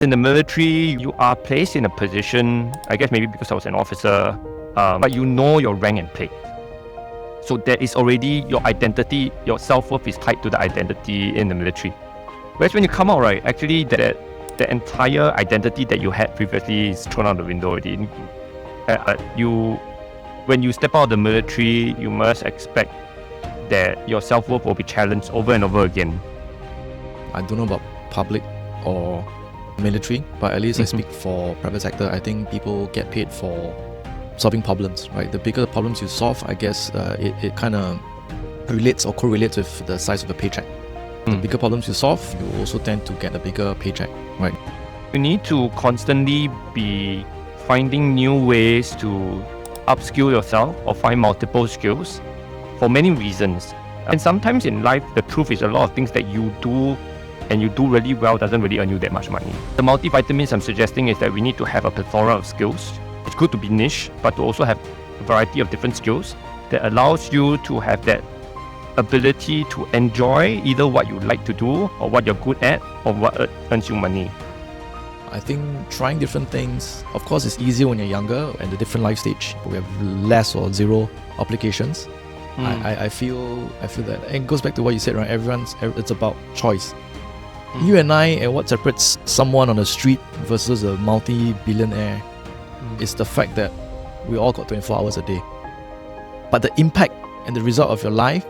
In the military, you are placed in a position, I guess maybe because I was an officer, but you know your rank and place. So there is already your identity, your self-worth is tied to the identity in the military. Whereas when you come out, right, actually the entire identity that you had previously is thrown out the window already. When you step out of the military, you must expect that your self-worth will be challenged over and over again. I don't know about public or military, but at least I speak for private sector. I think people get paid for solving problems, right? The bigger the problems you solve, I guess it kind of relates or correlates with the size of the paycheck. The bigger problems you solve, you also tend to get a bigger paycheck, right? You need to constantly be finding new ways to upskill yourself or find multiple skills for many reasons. And sometimes in life, the truth is a lot of things that you do and you do really well doesn't really earn you that much money. The multivitamins I'm suggesting is that we need to have a plethora of skills. It's good to be niche, but to also have a variety of different skills that allows you to have that ability to enjoy either what you like to do or what you're good at or what earns you money. I think trying different things, of course, it's easier when you're younger and a different life stage. We have less or zero obligations. I feel that, and it goes back to what you said, right? It's about choice. You and I, and what separates someone on the street versus a multi-billionaire is the fact that we all got 24 hours a day. But the impact and the result of your life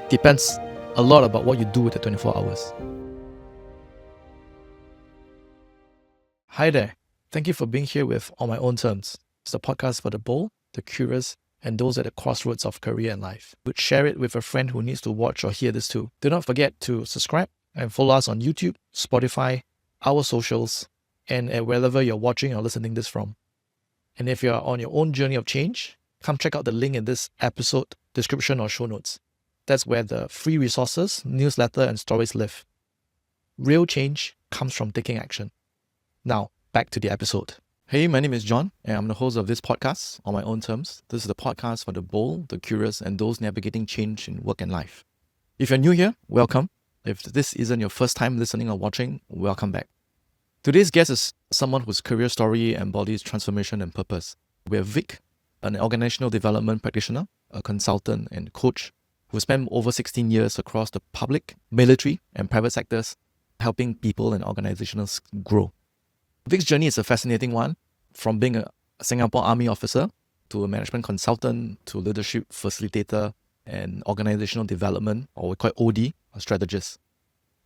depends a lot about what you do with the 24 hours. Hi there. Thank you for being here with On My Own Terms. It's a podcast for the bold, the curious, and those at the crossroads of career and life. Would share it with a friend who needs to watch or hear this too. Do not forget to subscribe and follow us on YouTube, Spotify, our socials, and at wherever you're watching or listening this from. And if you're on your own journey of change, come check out the link in this episode description or show notes. That's where the free resources, newsletter, and stories live. Real change comes from taking action. Now, back to the episode. Hey, my name is John, and I'm the host of this podcast, On My Own Terms. This is the podcast for the bold, the curious, and those navigating change in work and life. If you're new here, welcome. If this isn't your first time listening or watching, welcome back. Today's guest is someone whose career story embodies transformation and purpose. We have Vik, an organizational development practitioner, a consultant and coach who spent over 16 years across the public, military, and private sectors, helping people and organizations grow. Vik's journey is a fascinating one, from being a Singapore Army officer to a management consultant to leadership facilitator and organizational development, or we call it OD, a strategist.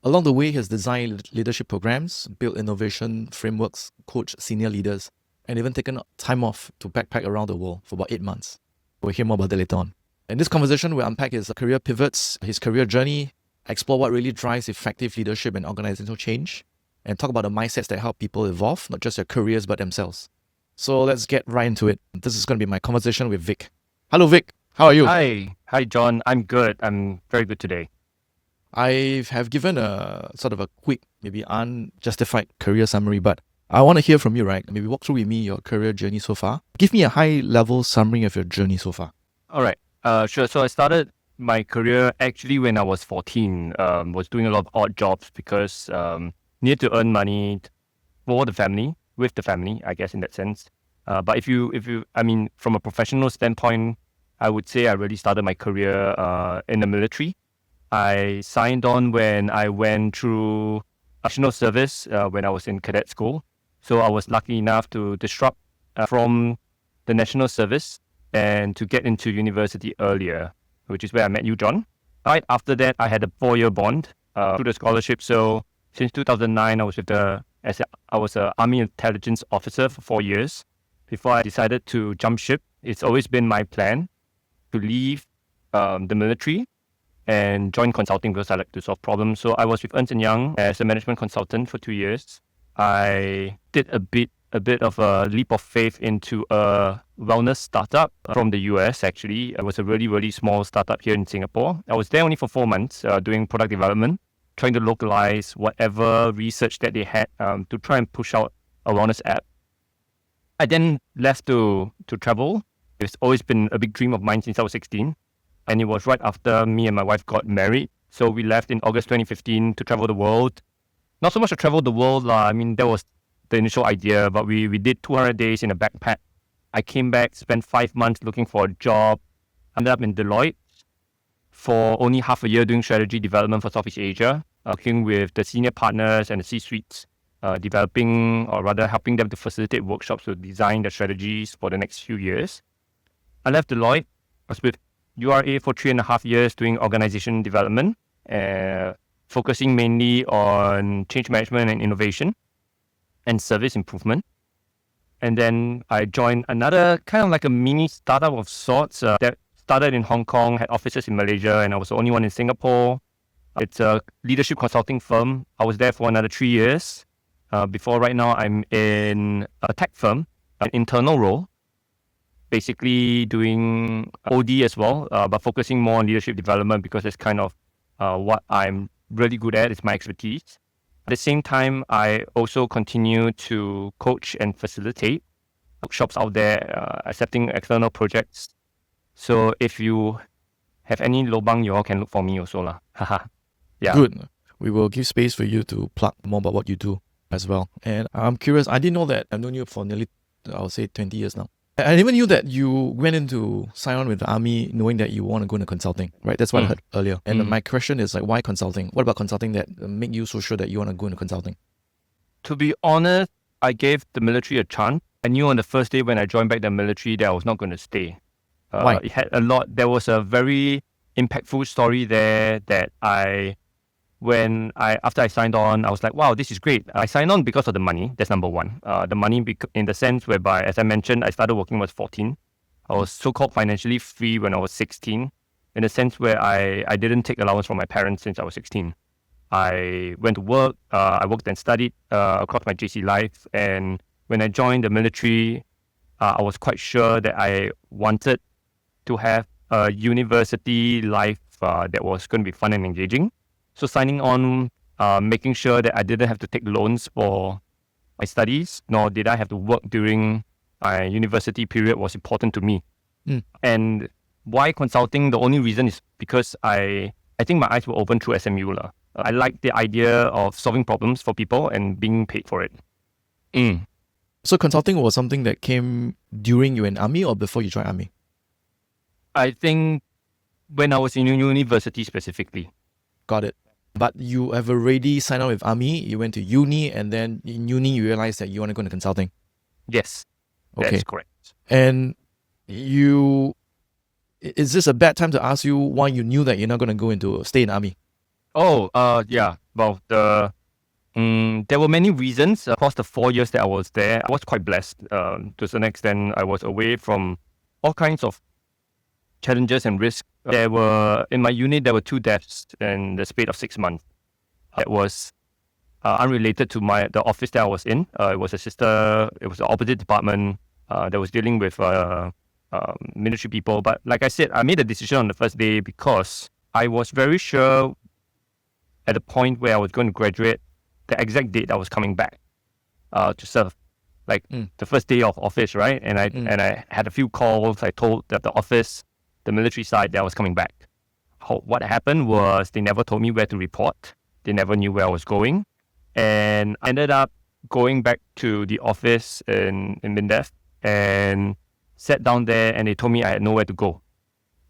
Along the way, he has designed leadership programs, built innovation frameworks, coached senior leaders, and even taken time off to backpack around the world for about 8 months. We'll hear more about that later on. In this conversation, we'll unpack his career pivots, his career journey, explore what really drives effective leadership and organizational change, and talk about the mindsets that help people evolve, not just their careers, but themselves. So let's get right into it. This is going to be my conversation with Vik. Hello, Vik. How are you? Hi, John. I'm good. I'm very good today. I have given a sort of a quick, maybe unjustified career summary, but I want to hear from you, right? Maybe walk through with me your career journey so far. Give me a high-level summary of your journey so far. All right. Sure. So I started my career actually when I was 14. Was doing a lot of odd jobs because needed to earn money for the family, with the family, I guess in that sense. But if you, from a professional standpoint, I would say I really started my career in the military. I signed on when I went through national service when I was in cadet school. So I was lucky enough to disrupt from the national service and to get into university earlier, which is where I met you, John. Right after that, I had a 4-year bond through the scholarship. So since 2009, I was an Army intelligence officer for 4 years before I decided to jump ship. It's always been my plan to leave the military and join consulting because I like to solve problems. So I was with Ernst & Young as a management consultant for 2 years. I did a bit of a leap of faith into a wellness startup from the US, actually. It was a really, really small startup here in Singapore. I was there only for 4 months doing product development, trying to localize whatever research that they had to try and push out a wellness app. I then left to travel. It's always been a big dream of mine since I was 16. And it was right after me and my wife got married. So we left in August 2015 to travel the world. not so much to travel the world. I mean, that was the initial idea, but we did 200 days in a backpack. I came back, spent 5 months looking for a job, ended up in Deloitte for only half a year doing strategy development for Southeast Asia, working with the senior partners and the C-suites, developing or rather helping them to facilitate workshops to design the strategies for the next few years. I left Deloitte. I was with URA for 3.5 years doing organization development, focusing mainly on change management and innovation and service improvement. And then I joined another kind of like a mini startup of sorts that started in Hong Kong, had offices in Malaysia, and I was the only one in Singapore. It's a leadership consulting firm. I was there for another 3 years. Before right now, I'm in a tech firm, an internal role, basically doing OD as well, but focusing more on leadership development because it's kind of what I'm really good at. It's my expertise. At the same time, I also continue to coach and facilitate workshops out there, accepting external projects. So if you have any lobang, you all can look for me also lah. Yeah. Good. We will give space for you to plug more about what you do as well. And I'm curious, I didn't know that. I've known you for nearly, I'll say 20 years now. I never knew that you went into sign on with the army knowing that you want to go into consulting, right? That's what I heard earlier. And my question is like, why consulting? What about consulting that make you so sure that you want to go into consulting? To be honest, I gave the military a chance. I knew on the first day when I joined back the military that I was not going to stay. Why? It had a lot. There was a very impactful story there that after I signed on, I was like, wow, this is great. I signed on because of the money. That's number one. The money in the sense whereby, as I mentioned, I started working when I was 14. I was so-called financially free when I was 16, in the sense where I didn't take allowance from my parents since I was 16. I went to work. I worked and studied across my JC life. And when I joined the military, I was quite sure that I wanted to have a university life that was going to be fun and engaging. So signing on, making sure that I didn't have to take loans for my studies, nor did I have to work during my university period was important to me. And why consulting? The only reason is because I think my eyes were open through SMU. I like the idea of solving problems for people and being paid for it. So consulting was something that came during you in army or before you joined army? I think when I was in university specifically. Got it. But you have already signed on with army, you went to uni, and then in uni you realized that you want to go into consulting. Yes, that's correct. And is this a bad time to ask you why you knew that you're not going to stay in army? Yeah. Well, there were many reasons. Across the 4 years that I was there, I was quite blessed. To some extent, I was away from all kinds of challenges and risks. In my unit, there were 2 deaths in the space of 6 months. It was unrelated to the office that I was in. It was the opposite department that was dealing with military people. But like I said, I made a decision on the first day because I was very sure at the point where I was going to graduate, the exact date I was coming back to serve. Like the first day of office, right? And I had a few calls. I told the office, the military side, that I was coming back. What happened was they never told me where to report. They never knew where I was going. And I ended up going back to the office in Mindef and sat down there, and they told me I had nowhere to go.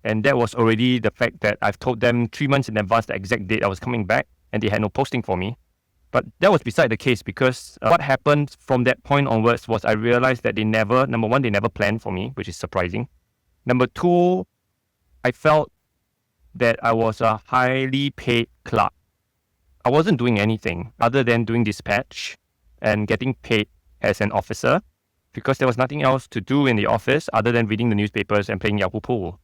And that was already the fact that I've told them 3 months in advance the exact date I was coming back, and they had no posting for me. But that was beside the case because what happened from that point onwards was I realized that number one, they never planned for me, which is surprising. Number two, I felt that I was a highly paid clerk. I wasn't doing anything other than doing dispatch and getting paid as an officer because there was nothing else to do in the office other than reading the newspapers and playing Yahoo Pool.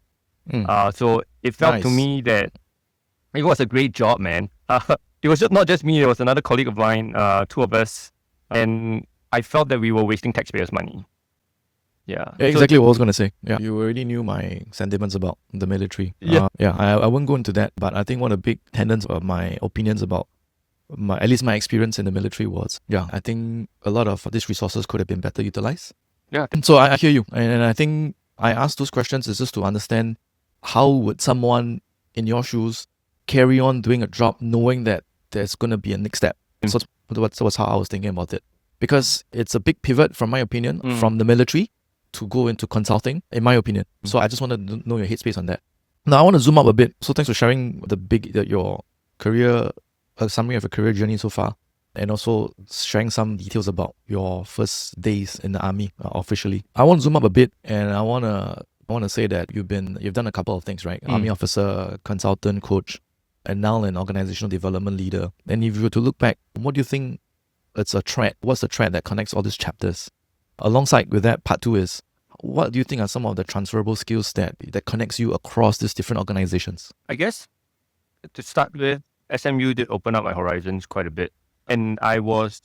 So it felt to me that it was a great job, man. It was not just me, it was another colleague of mine, 2 of us, and I felt that we were wasting taxpayers' money. Yeah, exactly what I was going to say. Yeah, you already knew my sentiments about the military. I won't go into that, but I think one of the big tenets of my opinions about at least my experience in the military was, I think a lot of these resources could have been better utilized. Yeah. So I hear you, and I think I asked those questions is just to understand how would someone in your shoes carry on doing a job knowing that there's going to be a next step. So That was how I was thinking about it. Because it's a big pivot, from my opinion, Mm. from the military to go into consulting, in my opinion. So I just wanted to know your headspace on that. Now I want to zoom up a bit. So thanks for sharing your career, a summary of your career journey so far, and also sharing some details about your first days in the army officially. I want to zoom up a bit, and I want to say that you've done a couple of things, right? Army officer, consultant, coach, and now an organizational development leader. And if you were to look back, what do you think it's a thread? What's the thread that connects all these chapters? Alongside with that, part 2 is, what do you think are some of the transferable skills that connects you across these different organizations? I guess to start with, SMU did open up my horizons quite a bit. And I was,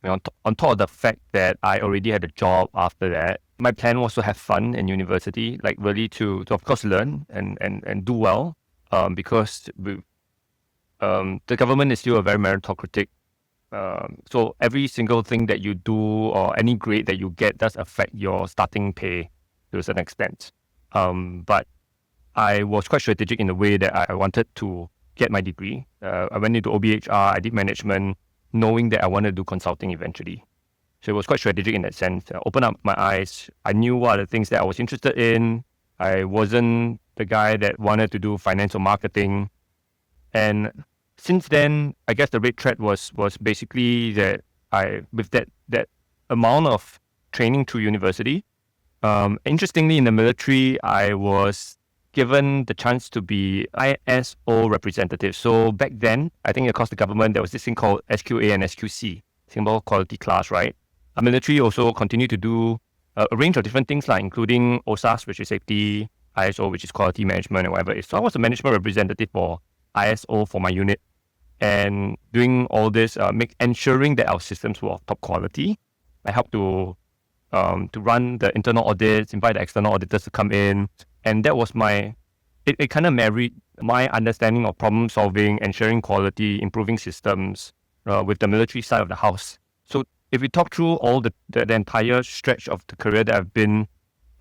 on top of the fact that I already had a job after that, my plan was to have fun in university, like really to of course learn and do well, because the government is still a very meritocratic. So every single thing that you do or any grade that you get does affect your starting pay to a certain extent. But I was quite strategic in the way that I wanted to get my degree. I went into OBHR, I did management, knowing that I wanted to do consulting eventually. So it was quite strategic in that sense. Opened up my eyes. I knew what are the things that I was interested in. I wasn't the guy that wanted to do finance or marketing. And since then, I guess the red thread was basically that with that amount of training through university. Interestingly, in the military, I was given the chance to be ISO representative. So back then, I think across the government, there was this thing called SQA and SQC, Singapore Quality Class, right? Our military also continued to do a range of different things, like including OSAS, which is safety, ISO, which is quality management, and whatever it is. So I was a management representative for ISO for my unit, and doing all this, ensuring that our systems were of top quality. I helped to run the internal audits, invite the external auditors to come in, and that was it kind of married my understanding of problem solving, ensuring quality, improving systems with the military side of the house. So if we talk through all the entire stretch of the career that I've been,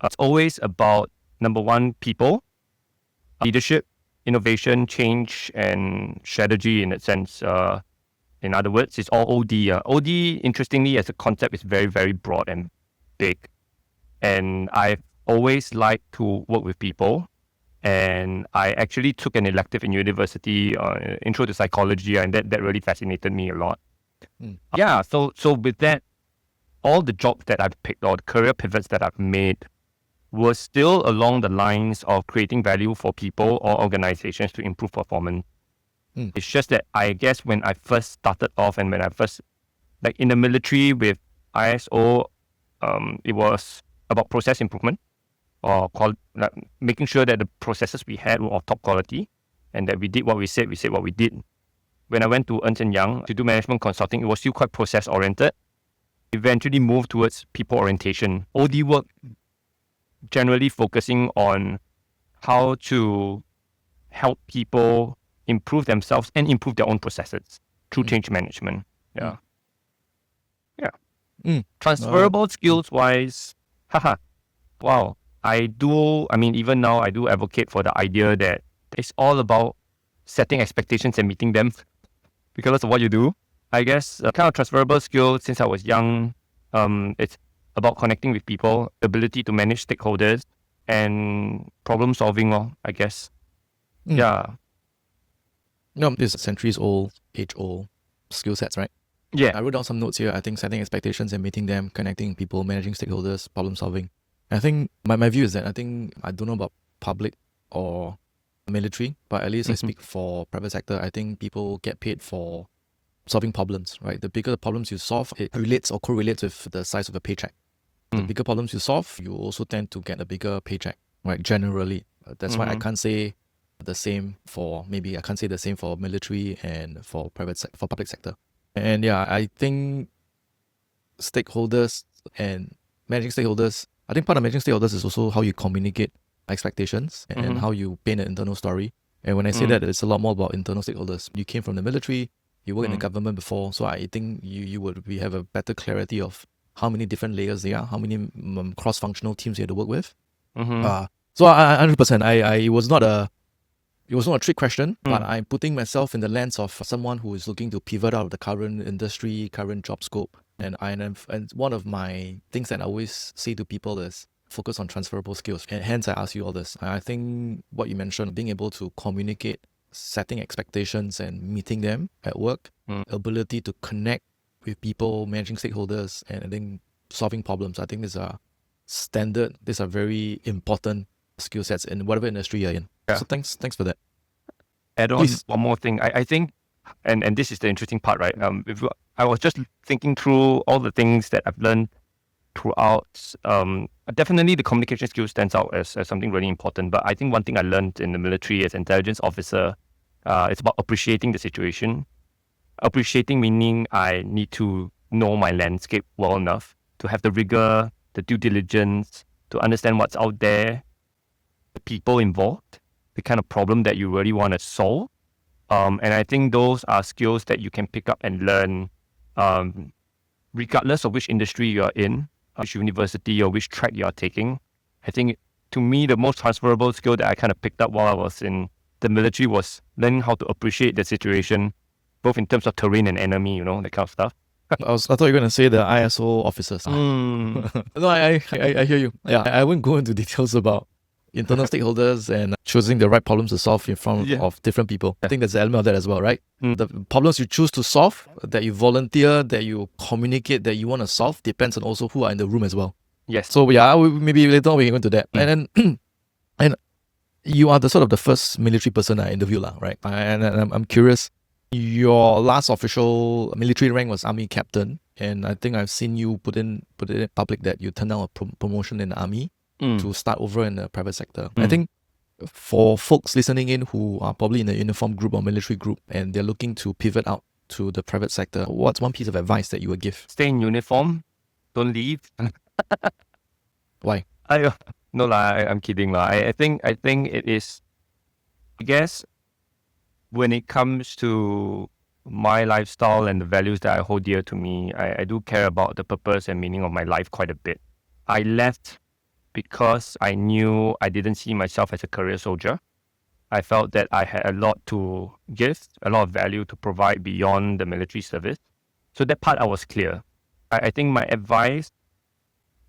it's always about, number one, people, leadership, innovation, change, and strategy in that sense. In other words, it's all OD. OD, interestingly, as a concept, is very, very broad and big. And I've always liked to work with people. And I actually took an elective in university, Intro to Psychology, and that really fascinated me a lot. Yeah, so with that, all the jobs that I've picked, or the career pivots that I've made, was still along the lines of creating value for people or organizations to improve performance. It's just that I guess when I first started off, and when I first, like in the military with ISO, it was about process improvement, or making sure that the processes we had were of top quality, and that we did what we said what we did. When I went to Ernst & Young to do management consulting, it was still quite process oriented. Eventually moved towards people orientation. OD work generally focusing on how to help people improve themselves and improve their own processes through change management. Yeah. Transferable skills wise, wow. Even now I do advocate for the idea that it's all about setting expectations and meeting them, because of what you do. I guess kind of transferable skill since I was young, it's about connecting with people, ability to manage stakeholders, and problem solving, I guess. Yeah. No, this is centuries old, age old skill sets, right? Yeah. I wrote down some notes here. I think setting expectations and meeting them, connecting people, managing stakeholders, problem solving. I think my view is that I don't know about public or military, but at least I speak for private sector. I think people get paid for solving problems, right? The bigger the problems you solve, it relates or correlates with the size of the paycheck. The bigger problems you solve, you also tend to get a bigger paycheck, right? Generally. That's why I can't say the same for military and for public sector. And yeah, I think stakeholders and managing stakeholders, I think part of managing stakeholders is also how you communicate expectations and how you paint an internal story. And when I say that, it's a lot more about internal stakeholders. You came from the military, you worked in the government before, so I think we have a better clarity of how many different layers there are, how many cross-functional teams you have to work with. So 100%, I was not it was not a trick question, but I'm putting myself in the lens of someone who is looking to pivot out of the current industry, current job scope. And one of my things that I always say to people is focus on transferable skills. And hence I ask you all this. I think what you mentioned, being able to communicate, setting expectations and meeting them at work, ability to connect with people, managing stakeholders, and I think solving problems. I think these are standard, these are very important skill sets in whatever industry you're in. Yeah. So thanks for that. Add on Please. one more thing. I think, and this is the interesting part, right? I was just thinking through all the things that I've learned throughout. Definitely the communication skill stands out as something really important. But I think one thing I learned in the military as intelligence officer, it's about appreciating the situation. Appreciating meaning I need to know my landscape well enough to have the rigor, the due diligence, to understand what's out there, the people involved, the kind of problem that you really want to solve. And I think those are skills that you can pick up and learn regardless of which industry you are in, which university or which track you are taking. I think, to me, the most transferable skill that I kind of picked up while I was in the military was learning how to appreciate the situation, both in terms of terrain and enemy, that kind of stuff. I thought you were going to say the ISO officers. No, I hear you. Yeah, I wouldn't go into details about internal stakeholders and choosing the right problems to solve in front of different people. I think there's an element of that as well, right? The problems you choose to solve, that you volunteer, that you communicate, that you want to solve, depends on also who are in the room as well. Yes. So maybe later on we can go into that. And then, and you are the sort of the first military person I interviewed, right? And I'm curious. Your last official military rank was Army Captain, and I think I've seen you put in public that you turned down a promotion in the Army to start over in the private sector. I think for folks listening in who are probably in a uniform group or military group and they're looking to pivot out to the private sector, what's one piece of advice that you would give? Stay in uniform, don't leave. Why? No lah, I'm kidding lah. I think it is, I guess, when it comes to my lifestyle and the values that I hold dear to me, I do care about the purpose and meaning of my life quite a bit. I left because I knew I didn't see myself as a career soldier. I felt that I had a lot to give, a lot of value to provide beyond the military service. So that part I was clear. I think my advice,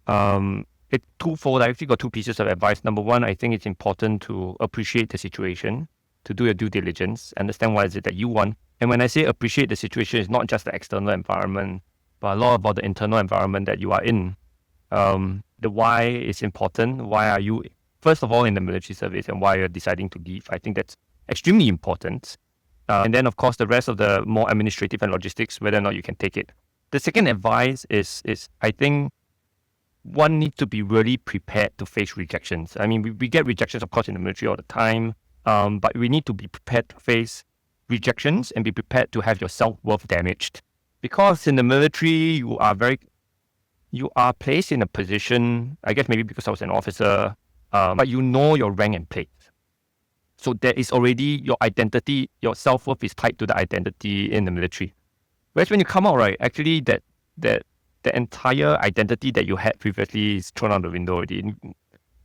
it's twofold. I actually got two pieces of advice. Number one, I think it's important to appreciate the situation, to do your due diligence, understand what is it that you want. And when I say appreciate the situation, it's not just the external environment, but a lot about the internal environment that you are in. The why is important. Why are you, first of all, in the military service, and why you're deciding to leave? I think that's extremely important. And then, of course, the rest of the more administrative and logistics, whether or not you can take it. The second advice is I think one needs to be really prepared to face rejections. I mean, we get rejections, of course, in the military all the time. But we need to be prepared to face rejections and be prepared to have your self-worth damaged. Because in the military, you are placed in a position, I guess maybe because I was an officer, but you know your rank and place. So there is already your identity, your self-worth is tied to the identity in the military. Whereas when you come out, right, actually that the entire identity that you had previously is thrown out the window already.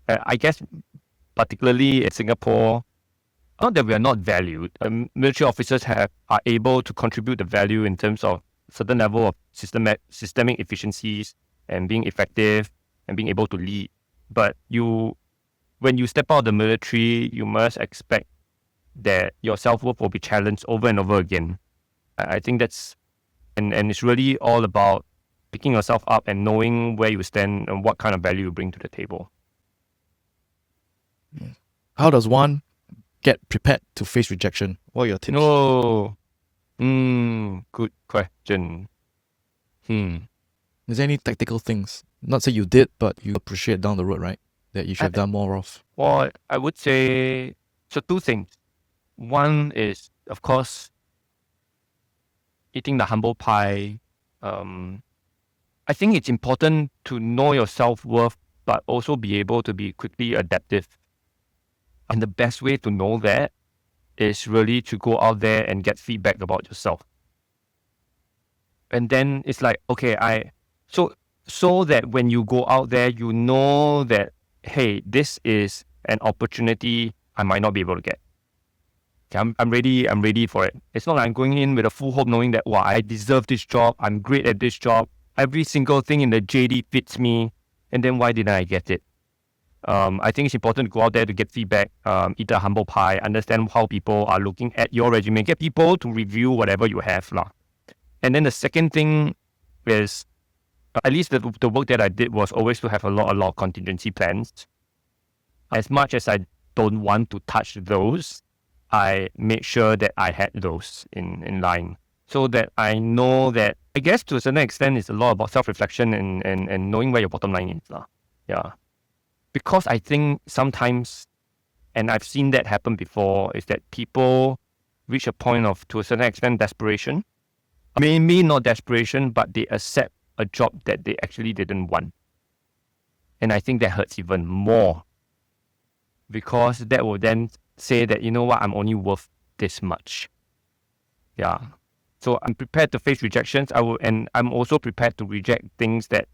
I guess particularly in Singapore, not that we are not valued. Military officers are able to contribute the value in terms of certain level of systemic efficiencies and being effective and being able to lead. But when you step out of the military, you must expect that your self-worth will be challenged over and over again. I think that's, and it's really all about picking yourself up and knowing where you stand and what kind of value you bring to the table. How does one get prepared to face rejection? What are your tips? Good question. Is there any tactical things? Not say you did, but you appreciate down the road, right? That you should have done more of. Well, I would say, so two things. One is, of course, eating the humble pie. I think it's important to know your self-worth, but also be able to be quickly adaptive. And the best way to know that is really to go out there and get feedback about yourself. And then it's like, okay, so that when you go out there, you know that, hey, this is an opportunity I might not be able to get. Okay, I'm ready for it. It's not like I'm going in with a full hope knowing that, wow, I deserve this job. I'm great at this job. Every single thing in the JD fits me. And then why didn't I get it? I think it's important to go out there to get feedback, eat a humble pie, understand how people are looking at your resume, get people to review whatever you have. And then the second thing is, at least the work that I did was always to have a lot of contingency plans. As much as I don't want to touch those, I made sure that I had those in line, so that I know that, I guess to a certain extent, it's a lot about self-reflection and knowing where your bottom line is. Yeah. Because I think sometimes, and I've seen that happen before, is that people reach a point of, to a certain extent, desperation. Maybe not desperation, but they accept a job that they actually didn't want. And I think that hurts even more, because that will then say that, you know what, I'm only worth this much. Yeah. So I'm prepared to face rejections. And I'm also prepared to reject things that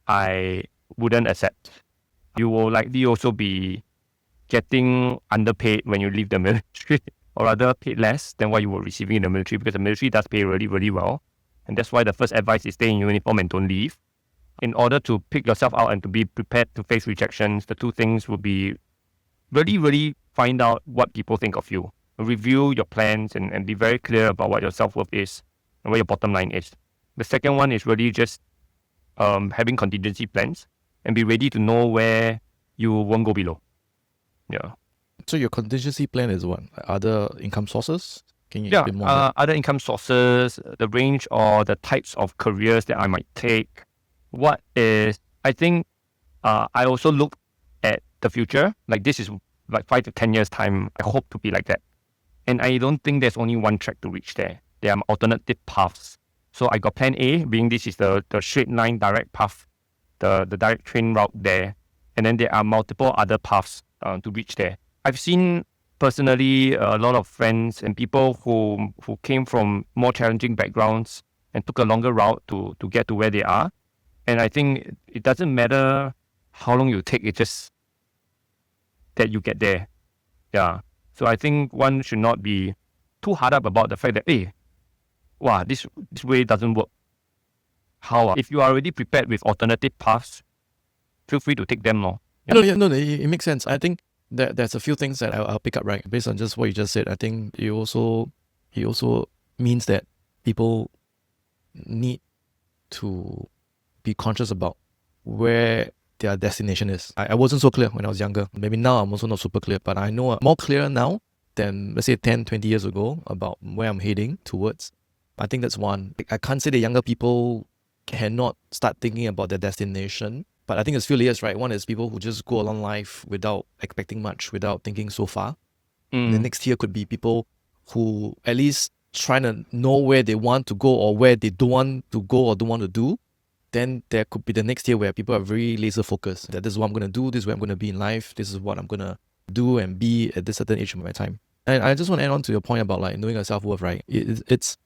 I wouldn't accept. You will likely also be getting underpaid when you leave the military, or rather paid less than what you were receiving in the military, because the military does pay really, really well. And that's why the first advice is stay in uniform and don't leave. In order to pick yourself out and to be prepared to face rejections, the two things will be really, really find out what people think of you. Review your plans and be very clear about what your self-worth is and where your bottom line is. The second one is really just having contingency plans and be ready to know where you won't go below. Yeah. So your contingency plan is what? Other income sources? Can you explain more? Other income sources, the range or the types of careers that I might take. What is, I think I also look at the future. Like, this is like 5 to 10 years time. I hope to be like that. And I don't think there's only one track to reach there. There are alternative paths. So I got plan A, being this is the straight line direct path, the direct train route there. And then there are multiple other paths to reach there. I've seen personally a lot of friends and people who came from more challenging backgrounds and took a longer route to get to where they are. And I think it doesn't matter how long you take, it's just that you get there. Yeah. So I think one should not be too hard up about the fact that, hey, wow, this way doesn't work. How? If you are already prepared with alternative paths, feel free to take them. No, it makes sense. I think that there's a few things that I'll pick up, right? Based on just what you just said. I think it also means that people need to be conscious about where their destination is. I wasn't so clear when I was younger. Maybe now I'm also not super clear, but I know I'm more clear now than, let's say, 10, 20 years ago about where I'm heading towards. I think that's one. I can't say that younger people cannot start thinking about their destination, but I think there's a few layers, right? One is people who just go along life without expecting much, without thinking so far. The next tier could be people who at least trying to know where they want to go or where they don't want to go or don't want to do. Then there could be the next tier where people are very laser focused, that this is what I'm going to do, this is where I'm going to be in life, this is what I'm going to do and be at this certain age of my time. And I just want to add on to your point about like knowing your self-worth, right? It's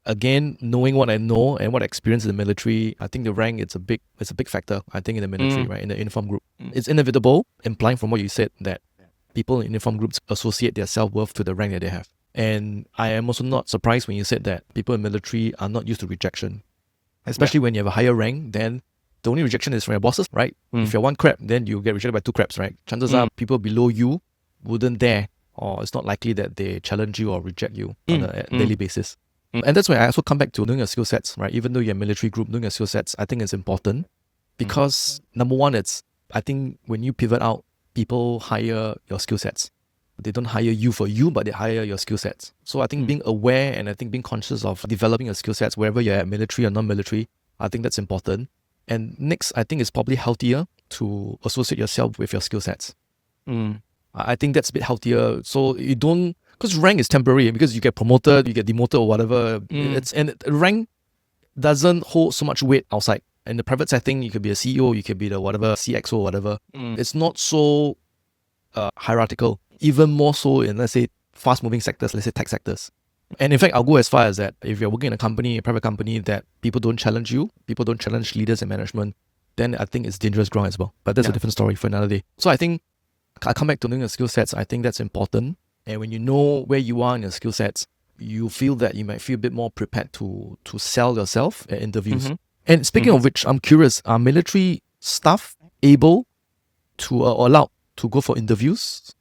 again, knowing what I know and what I experienced in the military. I think the rank, it's a big factor, I think, in the military, right? In the uniform group. It's inevitable, implying from what you said, that people in uniform groups associate their self-worth to the rank that they have. And I am also not surprised when you said that people in military are not used to rejection. Especially when you have a higher rank, then the only rejection is from your bosses, right? If you're one crap, then you get rejected by 2 craps, right? Chances are people below you wouldn't dare, or it's not likely that they challenge you or reject you on a daily basis. And that's why I also come back to knowing your skill sets, right? Even though you're a military group, knowing your skill sets, I think it's important because number one, I think when you pivot out, people hire your skill sets. They don't hire you for you, but they hire your skill sets. So I think being aware and I think being conscious of developing your skill sets, wherever you're at, military or non-military, I think that's important. And next, I think it's probably healthier to associate yourself with your skill sets. I think that's a bit healthier. So you don't, because rank is temporary, because you get promoted, you get demoted or whatever. And rank doesn't hold so much weight outside. In the private setting, you could be a CEO, you could be the whatever, CXO, whatever. It's not so hierarchical. Even more so in, let's say, fast-moving sectors, let's say tech sectors. And in fact, I'll go as far as that if you're working in a company, a private company, that people don't challenge you, people don't challenge leaders and management, then I think it's dangerous ground as well. But that's a different story for another day. So I think I come back to knowing the skill sets. I think that's important. And when you know where you are in your skill sets, you feel that you might feel a bit more prepared to sell yourself at interviews. Mm-hmm. And speaking of which, I'm curious, are military staff able to or allowed to go for interviews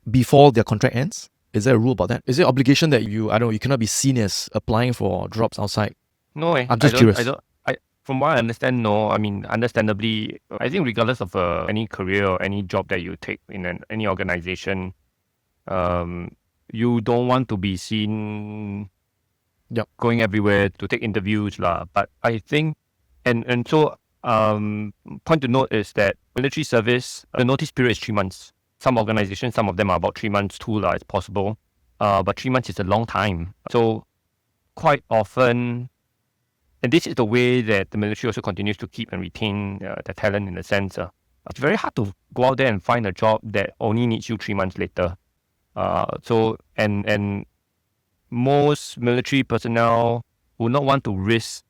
before their contract ends? Is there a rule about that? Is there obligation that you cannot be seen as applying for jobs outside? No, I'm just curious. From what I understand, no. I mean, understandably, I think regardless of any career or any job that you take in any organization, you don't want to be seen going everywhere to take interviews lah. But I think, and so point to note is that military service, the notice period is 3 months. Some organizations, some of them are about 3 months too lah. It's possible, but 3 months is a long time. So quite often. And this is the way that the military also continues to keep and retain the talent in a sense. It's very hard to go out there and find a job that only needs you 3 months later. So most military personnel will not want to risk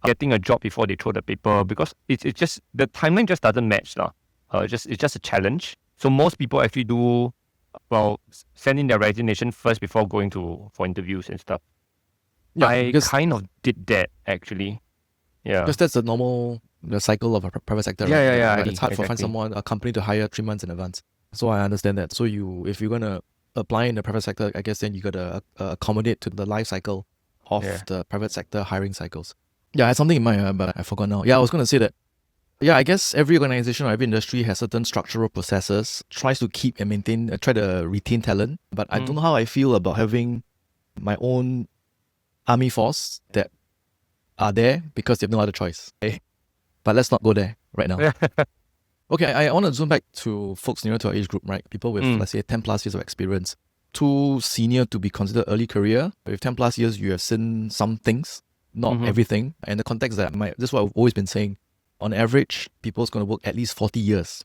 getting a job before they throw the paper because it's just the timeline just doesn't match. It's just a challenge. So most people actually do send in their resignation first before going for interviews and stuff. Yeah, I kind of did that actually. Yeah, because that's the cycle of a private sector. Yeah. Right? It's hard for a company to hire 3 months in advance. So I understand that. So if you're gonna apply in the private sector, I guess then you gotta accommodate to the life cycle of the private sector hiring cycles. Yeah, I had something in mind, but I forgot now. Yeah, I was gonna say that. Yeah, I guess every organization or every industry has certain structural processes, tries to keep and maintain, try to retain talent. But I don't know how I feel about having my own army force that are there because they have no other choice. Okay? But let's not go there right now. Okay, I want to zoom back to folks nearer to our age group, right? People with, let's say, 10 plus years of experience. Too senior to be considered early career. With 10 plus years, you have seen some things, not everything. And the context this is what I've always been saying. On average, people's going to work at least 40 years.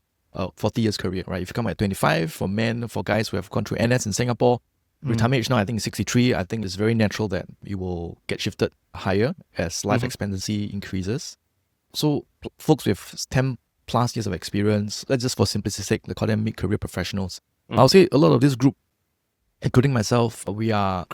40 years career, right? If you come at 25, for men, for guys who have gone through NS in Singapore, retirement age now, I think, is 63. I think it's very natural that you will get shifted higher as life expectancy increases. So folks with 10 plus years of experience, let's just for simplicity's sake, they call them mid-career professionals. I'll say a lot of this group, including myself, we are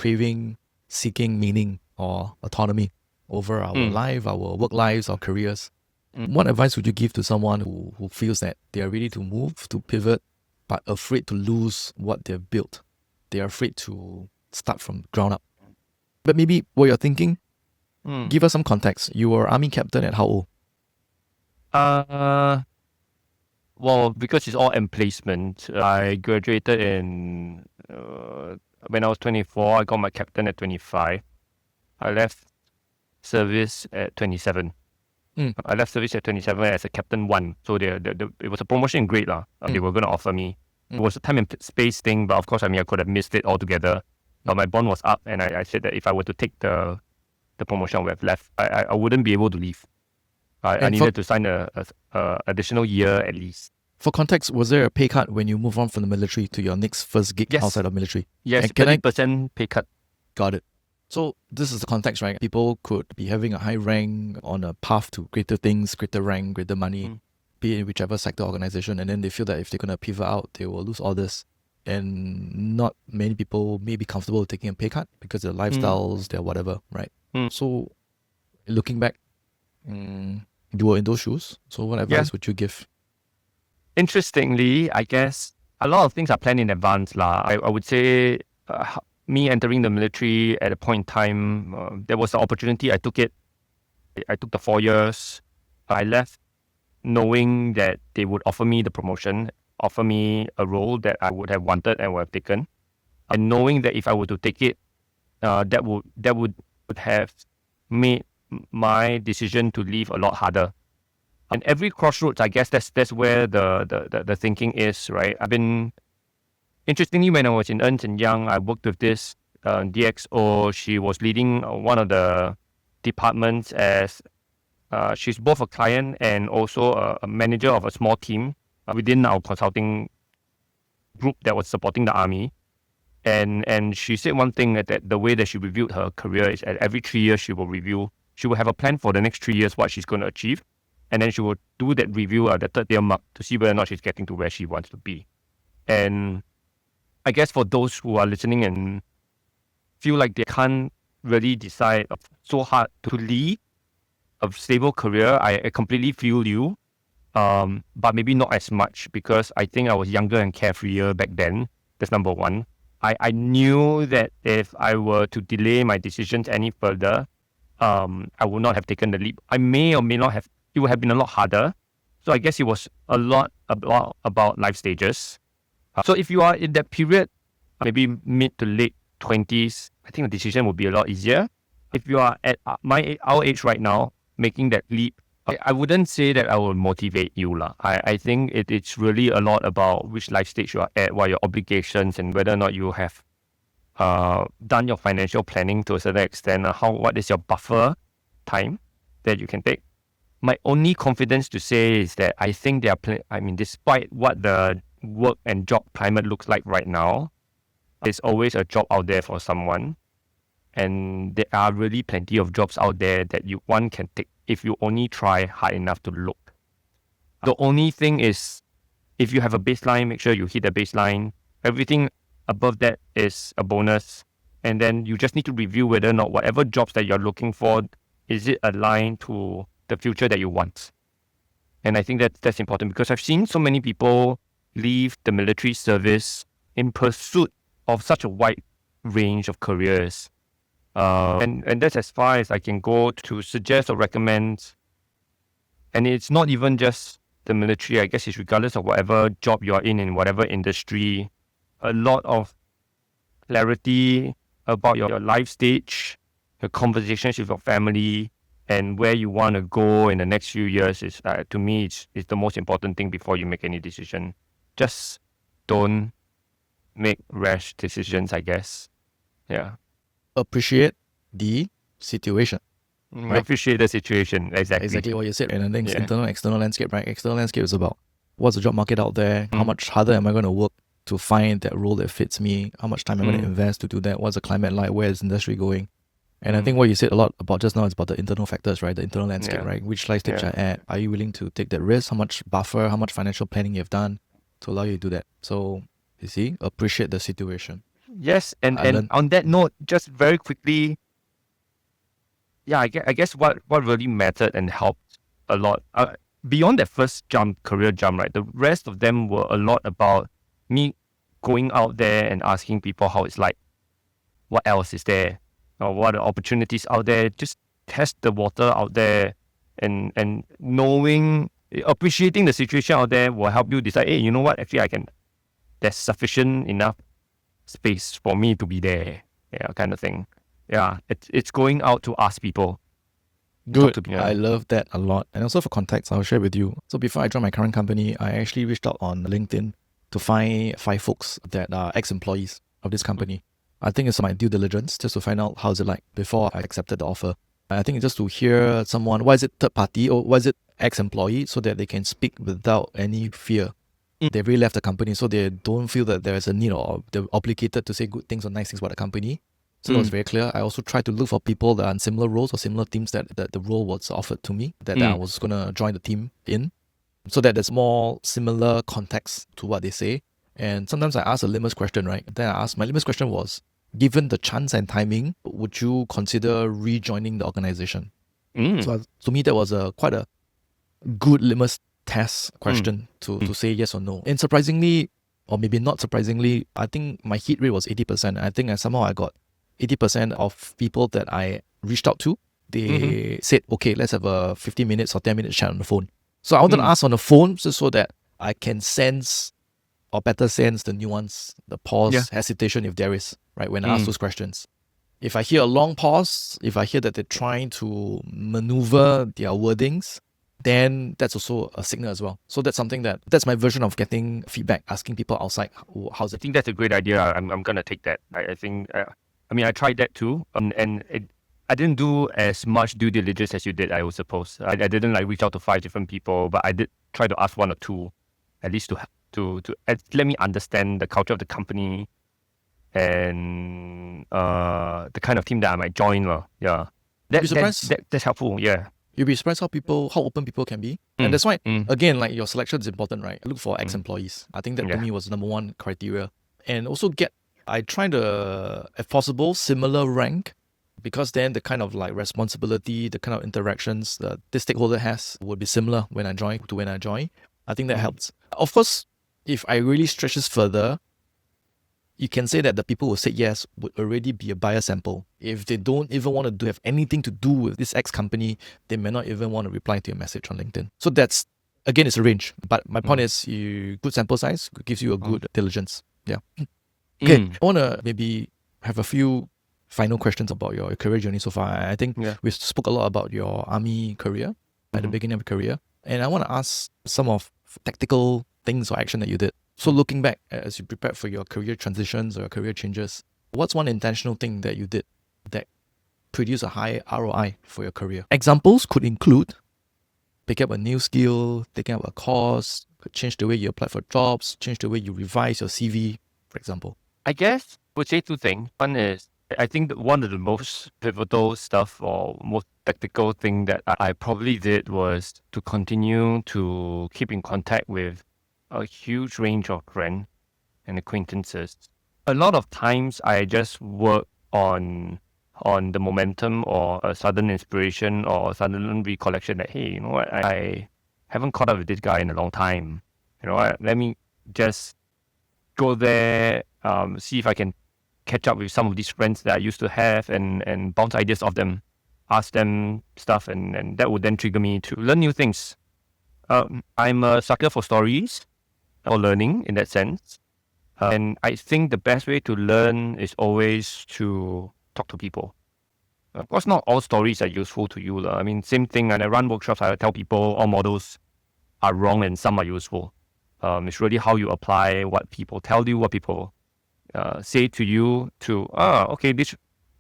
seeking meaning or autonomy over our life, our work lives, our careers. What advice would you give to someone who feels that they are ready to move, to pivot, but afraid to lose what they've built? They are afraid to start from ground up. But maybe what you're thinking, give us some context. You were army captain at how old? Well, because it's all emplacement, I graduated in when I was 24. I got my captain at 25. I left service at 27. I left service at 27 as a captain 1. So it was a promotion grade lah. They were going to offer me. It was a time and space thing, but of course, I could have missed it altogether. My bond was up, and I said that if I were to take the promotion I would have left, I wouldn't be able to leave. I needed to sign a additional year at least. For context, was there a pay cut when you move on from the military to your next first gig outside of military? Yes, 30% pay cut. Got it. So this is the context, right? People could be having a high rank on a path to greater things, greater rank, greater money, be it in whichever sector organization, and then they feel that if they're going to pivot out, they will lose all this. And not many people may be comfortable with taking a pay cut because their lifestyles, their whatever, right? So looking back, you were in those shoes. So what advice would you give? Interestingly, I guess a lot of things are planned in advance lah. I would say me entering the military at a point in time, there was the opportunity. I took it. I took the 4 years. I left knowing that they would offer me the promotion, offer me a role that I would have wanted and would have taken, and knowing that if I were to take it, that would have made my decision to leave a lot harder. And every crossroads, I guess that's where the thinking is, right? Interestingly, when I was in Ernst & Young, I worked with this DXO. She was leading one of the departments as she's both a client and also a manager of a small team within our consulting group that was supporting the army. And she said one thing that the way that she reviewed her career is at every 3 years she will have a plan for the next 3 years what she's going to achieve, and then she will do that review at the third year mark to see whether or not she's getting to where she wants to be. And I guess for those who are listening and feel like they can't really decide so hard to lead a stable career, I completely feel you. But maybe not as much because I think I was younger and carefreer back then. That's number one. I knew that if I were to delay my decisions any further, I would not have taken the leap. I may or may not have, it would have been a lot harder. So I guess it was a lot about life stages. So if you are in that period, maybe mid to late 20s, I think the decision would be a lot easier. If you are at our age right now, making that leap, I wouldn't say that I will motivate you. I think it's really a lot about which life stage you are at, what are your obligations, and whether or not you have done your financial planning to a certain extent. What is your buffer time that you can take? My only confidence to say is that I think there are, despite what the work and job climate looks like right now, there's always a job out there for someone. And there are really plenty of jobs out there that one can take if you only try hard enough to look. The only thing is, if you have a baseline, make sure you hit the baseline. Everything above that is a bonus. And then you just need to review whether or not whatever jobs that you're looking for, is it aligned to the future that you want? And I think that's important because I've seen so many people leave the military service in pursuit of such a wide range of careers. And that's as far as I can go to suggest or recommend. And it's not even just the military. I guess it's regardless of whatever job you're in whatever industry. A lot of clarity about your life stage, your conversations with your family, and where you want to go in the next few years is, to me, it's the most important thing before you make any decision. Just don't make rash decisions, I guess. Yeah. Appreciate the situation. Right? Appreciate the situation. Exactly what you said. And I think it's internal, external landscape, right? External landscape is about what's the job market out there? How much harder am I going to work to find that role that fits me? How much time am I going to invest to do that? What's the climate like? Where is the industry going? And I think what you said a lot about just now is about the internal factors, right? The internal landscape, right? Which life stage you're at? Are you willing to take that risk? How much buffer, how much financial planning you've done to allow you to do that? So, you see, appreciate the situation. Yes, and on that note, just very quickly, I guess what really mattered and helped a lot, beyond that first career jump, right? The rest of them were a lot about me going out there and asking people how it's like, what else is there, or what are opportunities out there. Just test the water out there, and appreciating the situation out there will help you decide, hey, you know what? Actually, there's sufficient enough space for me to be there, kind of thing. It's going out to ask people. Good. I love that a lot. And also for context, I'll share with you. So before I joined my current company, I actually reached out on LinkedIn to find 5 folks that are ex-employees of this company. I think it's my due diligence just to find out how's it like before I accepted the offer. I think just to hear someone, why is it third party or why is it ex-employee, so that they can speak without any fear. They really left the company, so they don't feel that there's a need or they're obligated to say good things or nice things about the company. So that was very clear. I also tried to look for people that are in similar roles or similar teams that the role was offered to me, that I was going to join the team in, so that there's more similar context to what they say. And sometimes I ask a litmus question, right? Then my litmus question was, given the chance and timing, would you consider rejoining the organization? So to me, that was quite a good litmus test question to say yes or no. And surprisingly, or maybe not surprisingly, I think my hit rate was 80%. I think somehow I got 80% of people that I reached out to, they said, okay, let's have a 15 minutes or 10 minutes chat on the phone. So I wanted to ask on the phone just so that I can sense or better sense the nuance, the pause, hesitation if there is, right, when I ask those questions. If I hear a long pause, if I hear that they're trying to maneuver their wordings, then that's also a signal as well. So that's something that's my version of getting feedback, asking people outside, how's it? I think that's a great idea. I'm going to take that. I think... I tried that too, and I didn't do as much due diligence as you did, I would suppose. I didn't reach out to 5 different people, but I did try to ask 1 or 2, at least to let me understand the culture of the company and the kind of team that I might join. That's helpful. Yeah. You'll be surprised how open people can be. And that's why, again, your selection is important, right? I look for ex-employees. I think that to me was number 1 criteria. and also I try to, if possible, similar rank, because then the kind of like responsibility, the kind of interactions that this stakeholder has would be similar when I join to when I join. I think that helps. Of course, if I really stretch this further, you can say that the people who say yes would already be a buyer sample. If they don't even want to have anything to do with this X company, they may not even want to reply to your message on LinkedIn. So that's, again, it's a range. But my point is, good sample size gives you a good diligence. Yeah. Okay, I want to maybe have a few final questions about your career journey so far. I think we spoke a lot about your army career at the beginning of your career. And I want to ask some of tactical things or action that you did. So looking back as you prepared for your career transitions or career changes, what's one intentional thing that you did that produced a high ROI for your career? Examples could include pick up a new skill, taking up a course, could change the way you apply for jobs, change the way you revise your CV, for example. I guess I would say two things. One is, I think that one of the most pivotal stuff or most tactical thing that I probably did was to continue to keep in contact with a huge range of friends and acquaintances. A lot of times I just work on the momentum or a sudden inspiration or a sudden recollection that, hey, you know what, I haven't caught up with this guy in a long time. You know what, let me just go there, see if I can catch up with some of these friends that I used to have and bounce ideas off them, ask them stuff, and that would then trigger me to learn new things. I'm a sucker for stories or learning in that sense. And I think the best way to learn is always to talk to people. Of course, not all stories are useful to you. I mean, same thing, when I run workshops, I tell people all models are wrong and some are useful. It's really how you apply what people tell you, what people say to you to, okay, this,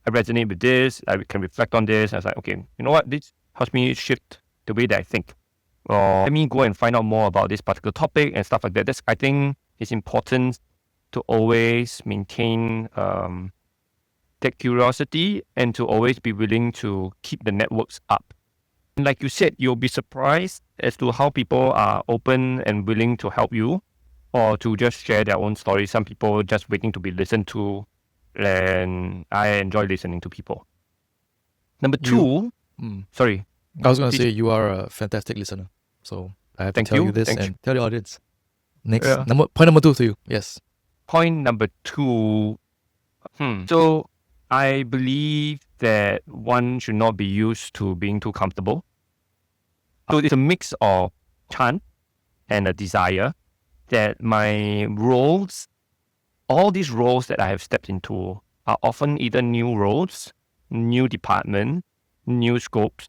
I resonate with this, I can reflect on this. I was like, okay, you know what, this helps me shift the way that I think. Or let me go and find out more about this particular topic and stuff like that. I think it's important to always maintain that curiosity and to always be willing to keep the networks up. And like you said, you'll be surprised as to how people are open and willing to help you or to just share their own stories. Some people just waiting to be listened to, and I enjoy listening to people. Number two, sorry. I was going to say you are a fantastic listener. So I have to tell you this and tell the audience. Next, point number 2 to you. Yes. Point number 2. So I believe that one should not be used to being too comfortable. So it's a mix of chance and a desire that my roles, all these roles that I have stepped into are often either new roles, new department, new scopes,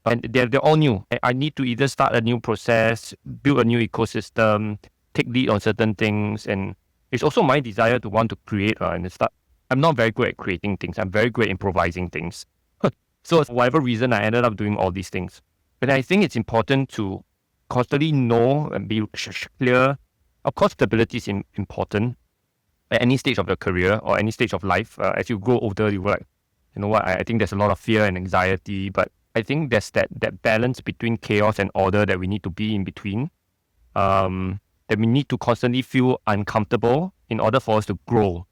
and they're all new. I need to either start a new process, build a new ecosystem, take lead on certain things, and it's also my desire to want to create and start. I'm not very good at creating things. I'm very good at improvising things. So for whatever reason, I ended up doing all these things. But I think it's important to constantly know and be clear. Of course, stability is important at any stage of your career or any stage of life. As you grow older, you like, you know what, I think there's a lot of fear and anxiety, but I think there's that balance between chaos and order that we need to be in between. That we need to constantly feel uncomfortable in order for us to grow.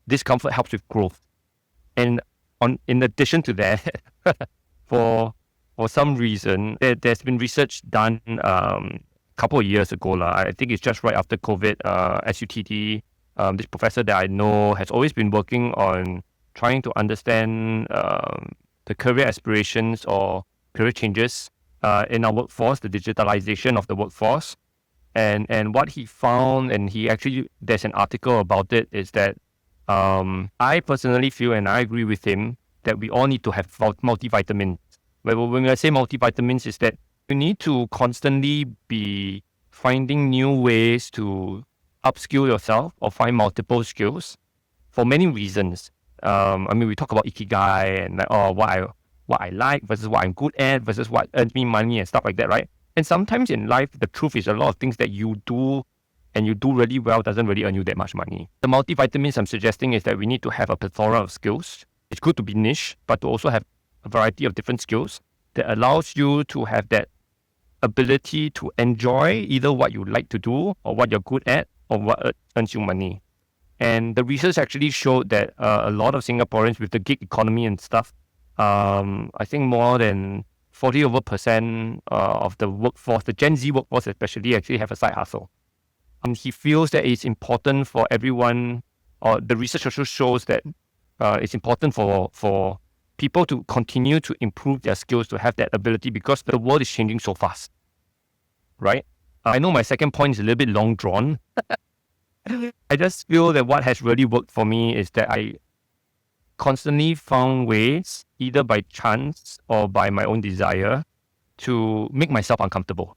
Discomfort helps with growth. And in addition to that, for some reason, there's been research done a couple of years ago. I think it's just right after COVID, SUTD, this professor that I know has always been working on trying to understand the career aspirations or career changes in our workforce, the digitalization of the workforce. And what he found, and there's an article about it, is that I personally feel, and I agree with him, that we all need to have multivitamins. When I say multivitamins, is that you need to constantly be finding new ways to upskill yourself or find multiple skills for many reasons. We talk about ikigai and what I like versus what I'm good at versus what earns me money and stuff like that, right? And sometimes in life, the truth is a lot of things that you do and you do really well doesn't really earn you that much money. The multivitamins I'm suggesting is that we need to have a plethora of skills. It's good to be niche, but to also have a variety of different skills that allows you to have that ability to enjoy either what you like to do or what you're good at or what earns you money. And the research actually showed that a lot of Singaporeans with the gig economy and stuff, I think more than 40% of the workforce, the Gen Z workforce especially, actually have a side hustle. And he feels that it's important for everyone, or the research also shows that it's important for people to continue to improve their skills, to have that ability, because the world is changing so fast, right? I know my second point is a little bit long drawn. I just feel that what has really worked for me is that I constantly found ways, either by chance or by my own desire, to make myself uncomfortable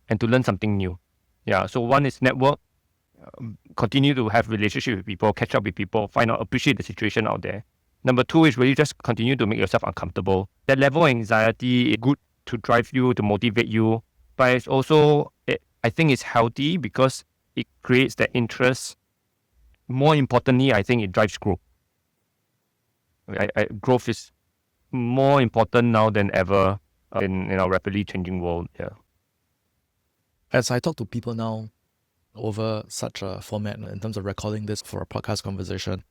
and to learn something new. Yeah, so one is network, continue to have relationship with people, catch up with people, find out, appreciate the situation out there. Number two is really just continue to make yourself uncomfortable. That level of anxiety is good to drive you, to motivate you, but it's also, I think it's healthy because it creates that interest. More importantly, I think it drives growth. Growth is more important now than ever in our rapidly changing world. Yeah. As I talk to people now over such a format in terms of recording this for a podcast conversation,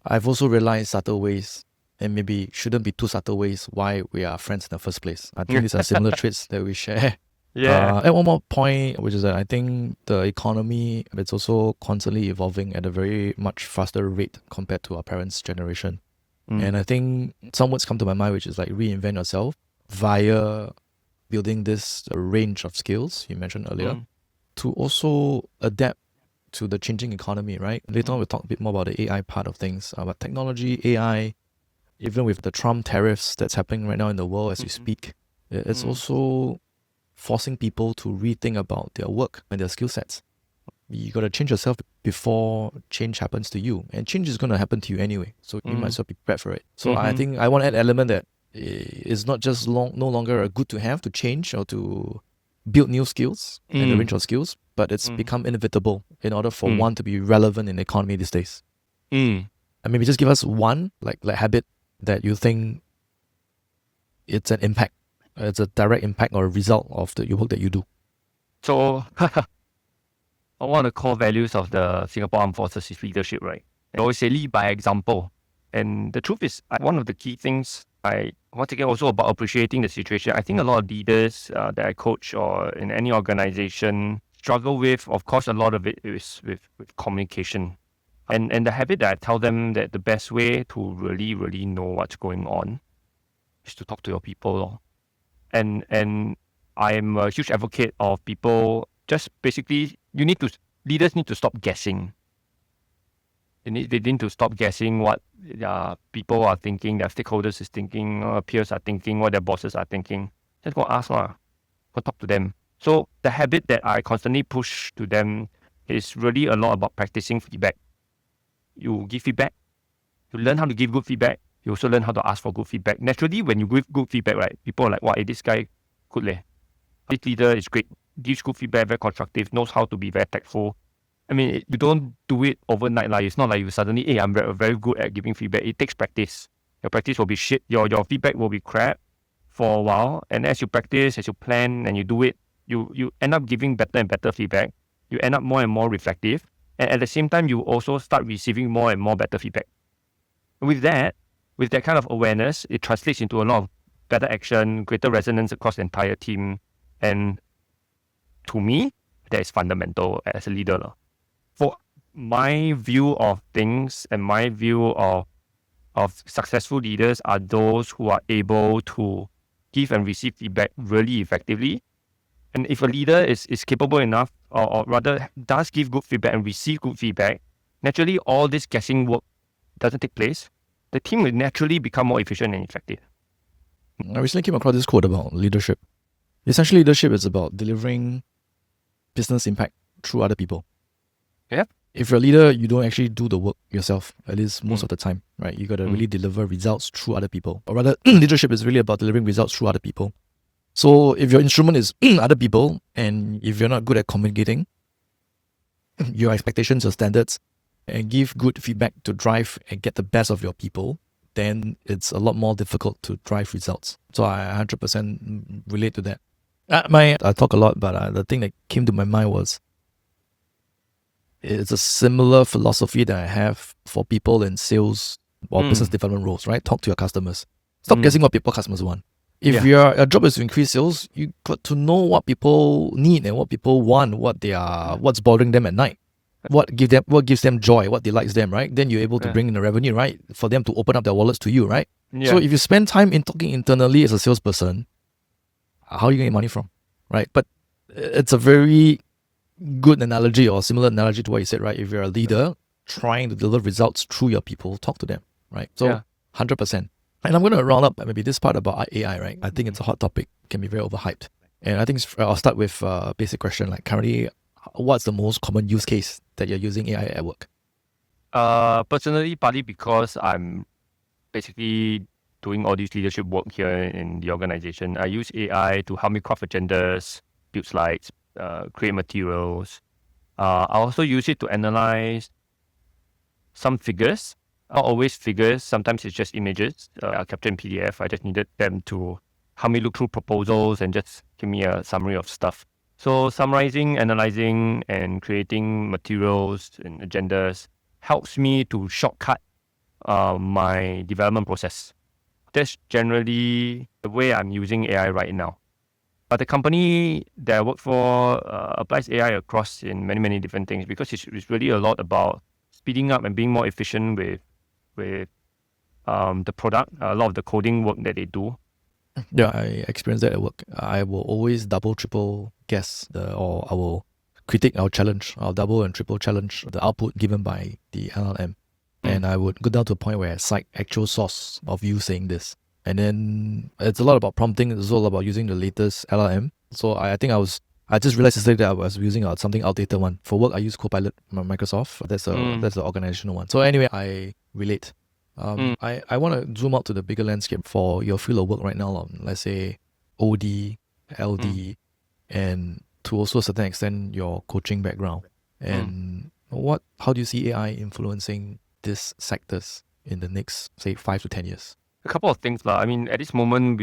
I've also realized subtle ways, and maybe shouldn't be too subtle ways, why we are friends in the first place. I think these are similar traits that we share. Yeah. And one more point, which is that I think the economy, it's also constantly evolving at a very much faster rate compared to our parents' generation. And I think some words come to my mind, which is like reinvent yourself via building this range of skills you mentioned earlier to also adapt to the changing economy, right? Later on, we'll talk a bit more about the AI part of things, about technology, AI, even with the Trump tariffs that's happening right now in the world as we speak. It's also forcing people to rethink about their work and their skill sets. You got to change yourself before change happens to you. And change is going to happen to you anyway. So you might as well be prepared for it. So I think I want to add an element that is not just no longer a good to have to change or to build new skills and a range of skills, but it's become inevitable in order for one to be relevant in the economy these days. And maybe just give us one like habit that you think it's an impact, it's a direct impact or a result of your work that you do. So one of the core values of the Singapore Armed Forces is leadership, right? I always say lead by example. And the truth is, one of the key things once again, also about appreciating the situation. I think a lot of leaders that I coach or in any organization struggle with, of course, a lot of it is with communication. And the habit that I tell them that the best way to really, really know what's going on is to talk to your people. And I'm a huge advocate of people just basically, leaders need to stop guessing. They need to stop guessing what people are thinking, their stakeholders is thinking, peers are thinking, what their bosses are thinking. Just go ask, go talk to them. So the habit that I constantly push to them is really a lot about practicing feedback. You give feedback, you learn how to give good feedback, you also learn how to ask for good feedback. Naturally, when you give good feedback, right, people are like, wow, this guy good leh. This leader is great, gives good feedback, very constructive, knows how to be very tactful. I mean, you don't do it overnight. It's not like you suddenly, hey, I'm very good at giving feedback. It takes practice. Your practice will be shit. Your feedback will be crap for a while. And as you practice, as you plan and you do it, you end up giving better and better feedback. You end up more and more reflective. And at the same time, you also start receiving more and more better feedback. With that kind of awareness, it translates into a lot of better action, greater resonance across the entire team. And to me, that is fundamental as a leader. For my view of things and my view of successful leaders are those who are able to give and receive feedback really effectively. And if a leader is capable enough, or rather does give good feedback and receive good feedback, naturally all this guessing work doesn't take place. The team will naturally become more efficient and effective. I recently came across this quote about leadership. Essentially, leadership is about delivering business impact through other people. Yeah. If you're a leader, you don't actually do the work yourself, at least most of the time, right? You got to really deliver results through other people. Or rather, leadership is really about delivering results through other people. So if your instrument is other people, and if you're not good at communicating your expectations, your standards, and give good feedback to drive and get the best of your people, then it's a lot more difficult to drive results. So I 100% relate to that. I talk a lot, but the thing that came to my mind was It's a similar philosophy that I have for people in sales or business Mm. development roles, right? Talk to your customers. Stop Mm. guessing what customers want. If Yeah. your job is to increase sales, you got to know what people need and what people want, what's bothering them at night, what gives them joy, what delights them, right? Then you're able to Yeah. bring in the revenue, right? For them to open up their wallets to you, right? Yeah. So if you spend time in talking internally as a salesperson, how are you going to get money from, right? But it's a very good analogy or similar analogy to what you said, right? If you're a leader trying to deliver results through your people, talk to them, right? So Yeah. 100%. And I'm going to round up maybe this part about AI, right? I think it's a hot topic, can be very overhyped. And I think I'll start with a basic question like currently, what's the most common use case that you're using AI at work? Personally, partly because I'm basically doing all this leadership work here in the organization. I use AI to help me craft agendas, build slides, create materials. I also use it to analyze some figures. Not always figures. Sometimes it's just images. I capture in PDF. I just needed them to help me look through proposals and just give me a summary of stuff. So summarizing, analyzing, and creating materials and agendas helps me to shortcut my development process. That's generally the way I'm using AI right now. But the company that I work for applies AI across in many, many different things because it's really a lot about speeding up and being more efficient with the product, a lot of the coding work that they do. Yeah, I experienced that at work. I will always double, triple guess or I will critique our challenge. I'll double and triple challenge the output given by the LLM. And I would go down to a point where I cite actual source of you saying this. And then it's a lot about prompting. It's all about using the latest LLM. So I think I just realized yesterday that I was using something outdated one. For work, I use Copilot from Microsoft. That's the organizational one. So anyway, I relate. I want to zoom out to the bigger landscape for your field of work right now. Let's say OD, LD, and to also a certain extent your coaching background. And how do you see AI influencing these sectors in the next, say, 5 to 10 years? A couple of things. I mean, at this moment,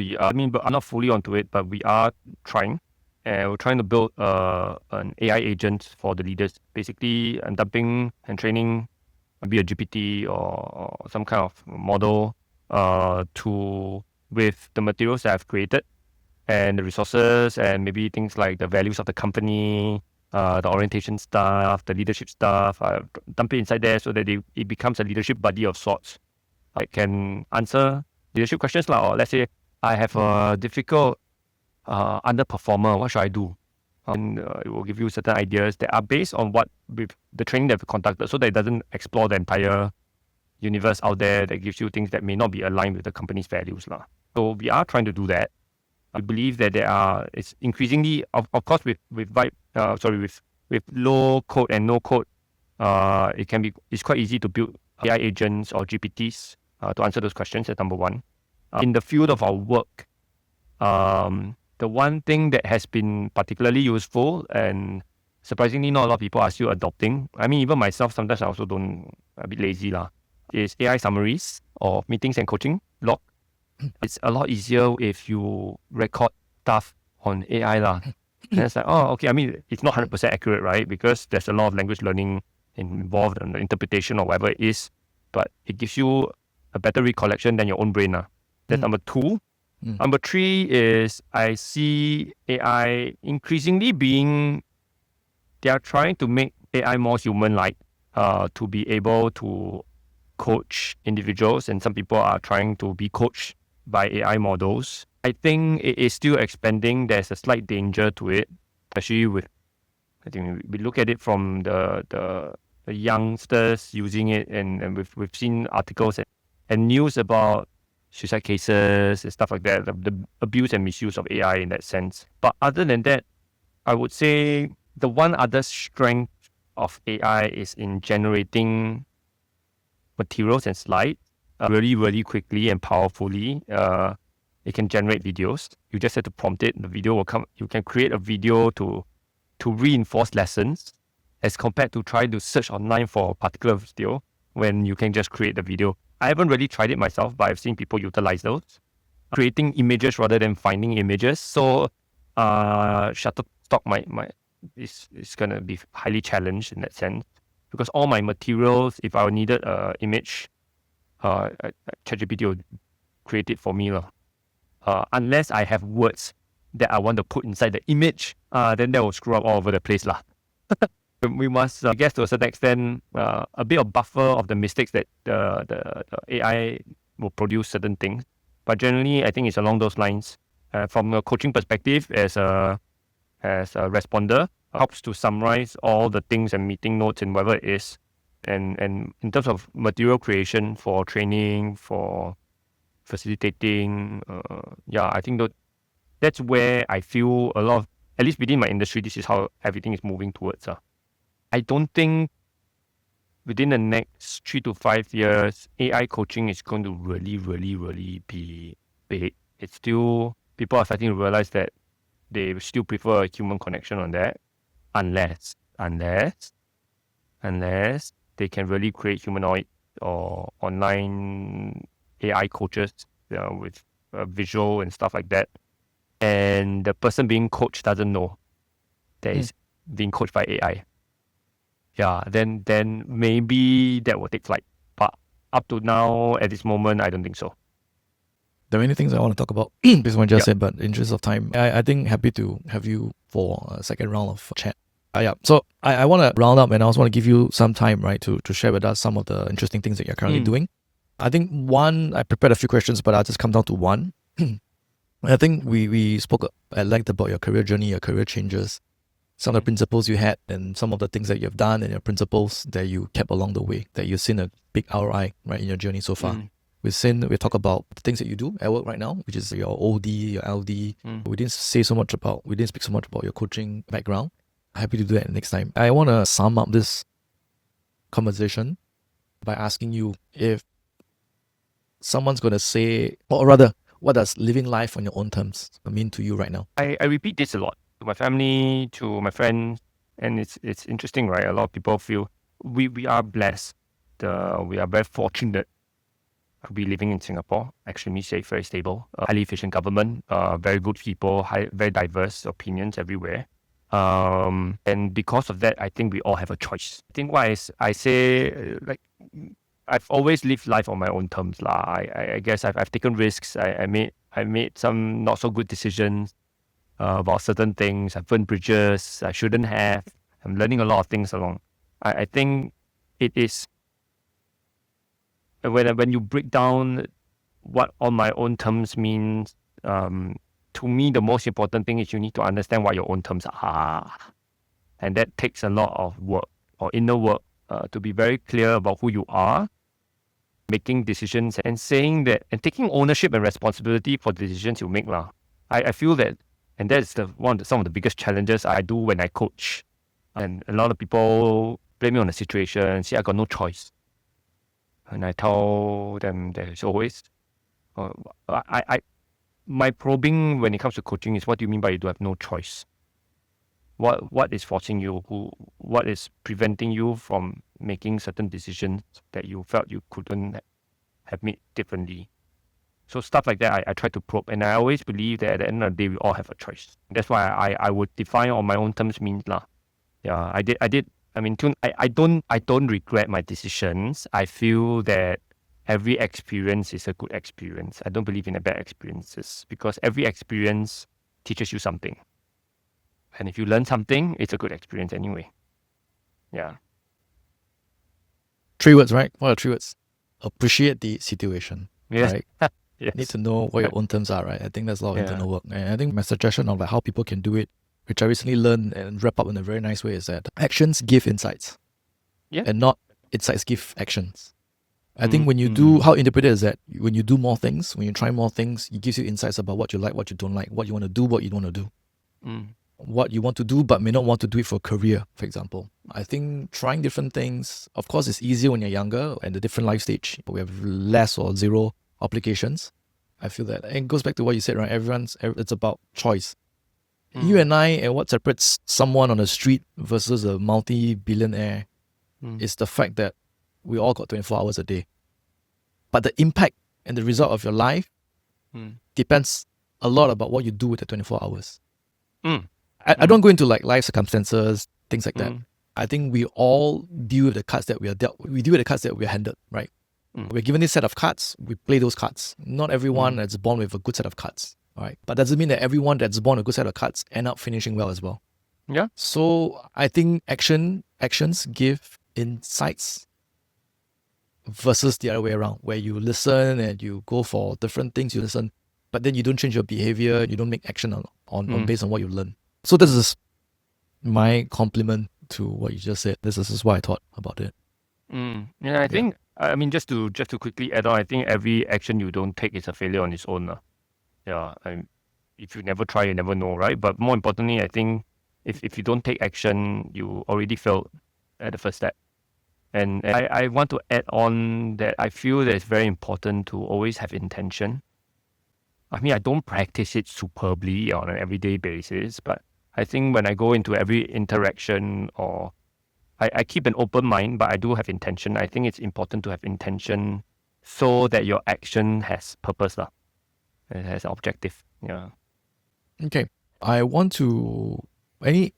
but I'm not fully onto it, but we are trying. And we're trying to build an AI agent for the leaders. Basically, dumping and training, be a GPT or some kind of model with the materials that I've created and the resources and maybe things like the values of the company, the orientation stuff, the leadership stuff. Dump it inside there so that it becomes a leadership buddy of sorts. I can answer leadership questions or let's say I have a difficult underperformer. What should I do? And it will give you certain ideas that are based on with the training that we conducted, so that it doesn't explore the entire universe out there that gives you things that may not be aligned with the company's values. So we are trying to do that. I believe that it's increasingly, of course, with low code and no code, it's quite easy to build AI agents or GPTs to answer those questions. That's number one. In the field of our work, the one thing that has been particularly useful and surprisingly not a lot of people are still adopting, I mean, even myself, sometimes I also a bit lazy is AI summaries of meetings and coaching log. It's a lot easier if you record stuff on AI. And it's like, oh, okay, I mean, it's not 100% accurate, right? Because there's a lot of language learning involved and the interpretation or whatever it is, but it gives you a better recollection than your own brain. That's number two. Number three is I see AI increasingly they are trying to make AI more human-like to be able to coach individuals, and some people are trying to be coached by AI models. I think it is still expanding. There's a slight danger to it, especially I think we look at it from the youngsters using it, and we've seen articles and news about suicide cases and stuff like that, the abuse and misuse of AI in that sense. But other than that, I would say the one other strength of AI is in generating materials and slides really, really quickly and powerfully. It can generate videos. You just have to prompt it. The video will come. You can create a video to reinforce lessons as compared to trying to search online for a particular video when you can just create the video. I haven't really tried it myself, but I've seen people utilize those. Creating images rather than finding images. So Shutterstock is going to be highly challenged in that sense. because all my materials, if I needed an image, ChatGPT will create it for me. Unless I have words that I want to put inside the image, then that will screw up all over the place. We must, I guess, to a certain extent, a bit of buffer of the mistakes that the AI will produce certain things. But generally, I think it's along those lines. From a coaching perspective, as a responder, helps to summarize all the things and meeting notes and whatever it is. And in terms of material creation for training, for facilitating, I think that's where I feel a lot of, at least within my industry, this is how everything is moving towards. I don't think within the next 3 to 5 years, AI coaching is going to really, really, really be big. It's still, people are starting to realize that they still prefer a human connection on that, unless they can really create humanoid or online AI coaches with visual and stuff like that. And the person being coached doesn't know that is being coached by AI. Yeah, then maybe that will take flight. But up to now, at this moment, I don't think so. There are many things I want to talk about based on what you just said, but in interest of time, I think happy to have you for a second round of chat. So I want to round up, and I also want to give you some time, right, to share with us some of the interesting things that you're currently doing. I think I prepared a few questions, but I'll just come down to one. I think we spoke at length about your career journey, your career changes, some of the principles you had, and some of the things that you've done and your principles that you kept along the way, that you've seen a big ROI, right, in your journey so far. We talk about the things that you do at work right now, which is your OD, your LD. We didn't speak so much about your coaching background. Happy to do that next time. I want to sum up this conversation by asking you if someone's going to say, or rather, what does living life on your own terms mean to you right now? I repeat this a lot to my family, to my friends, and it's interesting, right? A lot of people feel we are blessed. We are very fortunate to be living in Singapore. Extremely safe, very stable, highly efficient government, very good people, very diverse opinions everywhere. And because of that, I think we all have a choice. I think why I say, I've always lived life on my own terms. I guess I've taken risks. I made some not so good decisions about certain things. I've burned bridges I shouldn't have. I'm learning a lot of things along. I think it is, when you break down what on my own terms means, to me, the most important thing is you need to understand what your own terms are. And that takes a lot of work or inner work to be very clear about who you are, making decisions and saying that, and taking ownership and responsibility for the decisions you make. I feel that, and that's some of the biggest challenges I do when I coach. And a lot of people blame me on the situation, say I got no choice. And I tell them there's always, my probing when it comes to coaching is, what do you mean by you do have no choice? What is forcing you? What is preventing you from making certain decisions that you felt you couldn't have made differently? So stuff like that, I try to probe, and I always believe that at the end of the day, we all have a choice. That's why I would define on my own terms means Yeah, I did. I mean, I don't regret my decisions. I feel that every experience is a good experience. I don't believe in the bad experiences, because every experience teaches you something. And if you learn something, it's a good experience anyway. Yeah. 3 words, right? What are 3 words? Appreciate the situation. Yes. Right? Yes. Need to know what your own terms are, right? I think that's a lot of internal work. And I think my suggestion of how people can do it, which I recently learned and wrap up in a very nice way, is that actions give insights. Yeah. And not insights give actions. I think when you do, how interpreted is that when you do more things, when you try more things, it gives you insights about what you like, what you don't like, what you want to do, what you don't want to do. What you want to do but may not want to do it for a career, for example. I think trying different things, of course, it's easier when you're younger and a different life stage, but we have less or zero obligations. I feel that. And it goes back to what you said, right? It's about choice. You and I, and what separates someone on the street versus a multi-billionaire is the fact that we all got 24 hours a day. But the impact and the result of your life depends a lot about what you do with the 24 hours. I don't go into life circumstances, things like that. I think we all deal with the cards that we deal with the cards that we're handed, right? We're given this set of cards, we play those cards. Not everyone that's born with a good set of cards, all right? But doesn't mean that everyone that's born with a good set of cards end up finishing well as well. Yeah. So I think actions give insights versus the other way around, where you listen and you go for different things, you listen, but then you don't change your behavior, you don't make action on based on what you learn. So this is my compliment to what you just said. This is what I thought about it. Yeah, I think, I mean, just to quickly add on, I think every action you don't take is a failure on its own. Yeah, if you never try, you never know, right? But more importantly, I think if you don't take action, you already failed at the first step. And I want to add on that I feel that it's very important to always have intention. I mean, I don't practice it superbly on an everyday basis, but I think when I go into every interaction or I keep an open mind, but I do have intention. I think it's important to have intention so that your action has purpose. It has objective. Yeah. Okay. I want to any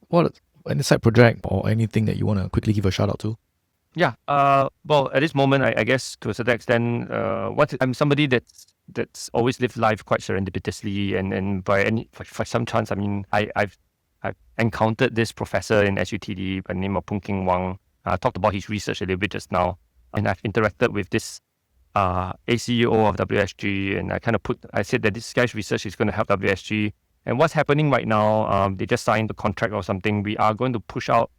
side project or anything that you want to quickly give a shout out to? Yeah. Well, at this moment, I guess to a certain extent, I'm somebody that's always lived life quite serendipitously, and by some chance, I mean, I've encountered this professor in SUTD by the name of Poon King Wang. I talked about his research a little bit just now, and I've interacted with this ACEO of WSG, and I said that this guy's research is going to help WSG. And what's happening right now, they just signed the contract or something. We are going to push out,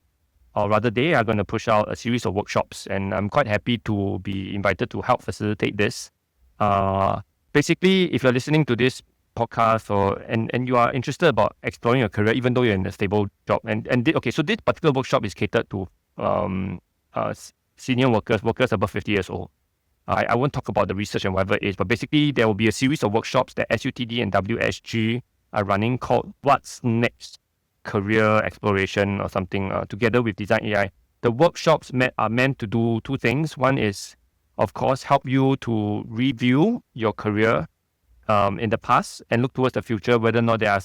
or rather they are going to push out a series of workshops, and I'm quite happy to be invited to help facilitate this. Basically, if you're listening to this podcast and you are interested about exploring your career, even though you're in a stable job, so this particular workshop is catered to senior workers above 50 years old. I won't talk about the research and whatever it is, but basically there will be a series of workshops that SUTD and WSG are running called What's Next? Career Exploration or something, together with Design AI. The workshops are meant to do two things. One is, of course, help you to review your career in the past and look towards the future, whether or not there are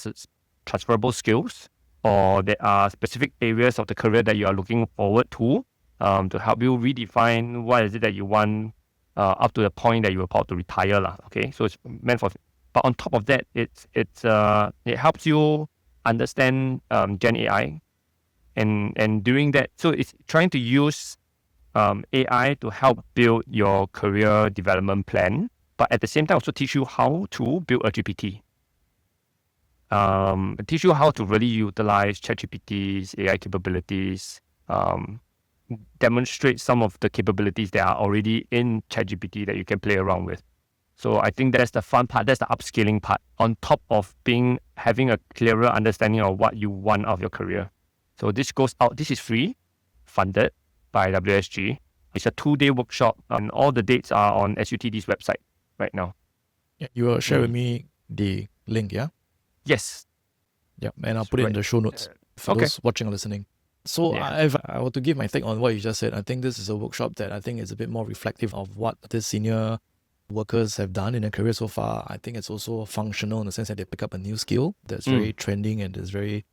transferable skills or there are specific areas of the career that you are looking forward to help you redefine what is it that you want up to the point that you're about to retire. Okay, so it's meant for. But on top of that, it helps you understand Gen AI, and during that, so it's trying to use AI to help build your career development plan, but at the same time also teach you how to build a GPT. Teach you how to really utilize ChatGPT's AI capabilities, demonstrate some of the capabilities that are already in ChatGPT that you can play around with. So I think that's the fun part, that's the upskilling part, on top of having a clearer understanding of what you want out of your career. So this goes out, this is free, funded by WSG. It's a 2-day workshop, and all the dates are on SUTD's website right now. Yeah, you will share with me the link, yeah? Yes. Yeah, and I'll put it in the show notes for those watching or listening. So I want to give my take on what you just said. I think this is a workshop that I think is a bit more reflective of what the senior workers have done in their career so far. I think it's also functional in the sense that they pick up a new skill that's very trending and is very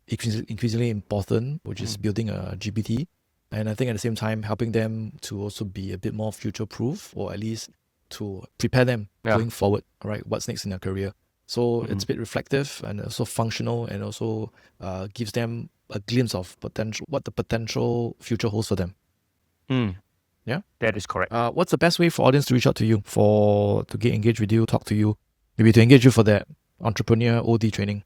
increasingly important, which is building a GPT. And I think at the same time, helping them to also be a bit more future-proof, or at least to prepare them going forward, right? What's next in their career. So it's a bit reflective and also functional, and also gives them a glimpse of what the potential future holds for them. Yeah? That is correct. What's the best way for audience to reach out to you, to get engaged with you, talk to you, maybe to engage you for that entrepreneur OD training,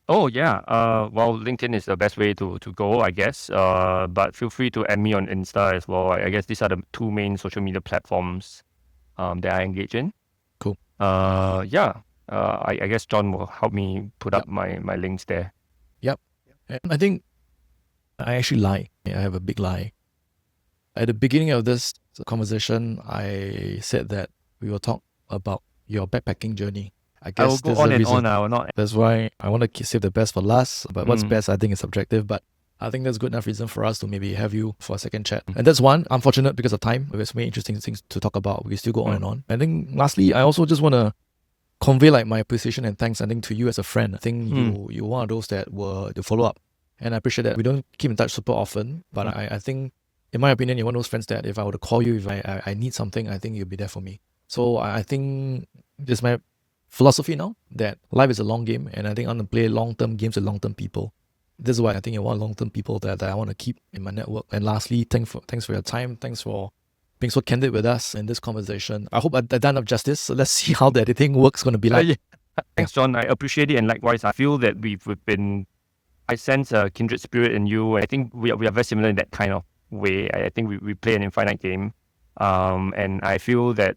Oh, yeah. Well, LinkedIn is the best way to go, I guess. But feel free to add me on Insta as well. I guess these are the two main social media platforms that I engage in. Cool. I guess John will help me put up my links there. Yep. And I think I actually lie. I have a big lie. At the beginning of this conversation, I said that we will talk about your backpacking journey. I guess I will go on and on. I will not. That's why I want to save the best for last. But what's best, I think, is subjective. But I think that's good enough reason for us to maybe have you for a second chat. And that's one. Unfortunate because of time. There's many interesting things to talk about. We still go on and on. I think lastly, I also just want to convey my appreciation and thanks, I think, to you as a friend. I think you're one of those that were the follow-up. And I appreciate that we don't keep in touch super often, but I think, in my opinion, you're one of those friends that if I were to call you, if I need something, I think you'll be there for me. So I think this is my philosophy now, that life is a long game, and I think I want to play long-term games with long-term people. This is why I think you're one long-term people that I want to keep in my network. And lastly, thanks for your time. Thanks for being so candid with us in this conversation. I hope I've done enough justice. So let's see how the editing work's going to be like. Yeah. Thanks, John. I appreciate it, and likewise, I feel that we've been. I sense a kindred spirit in you. I think we are very similar in that kind of way. I think we play an infinite game, and I feel that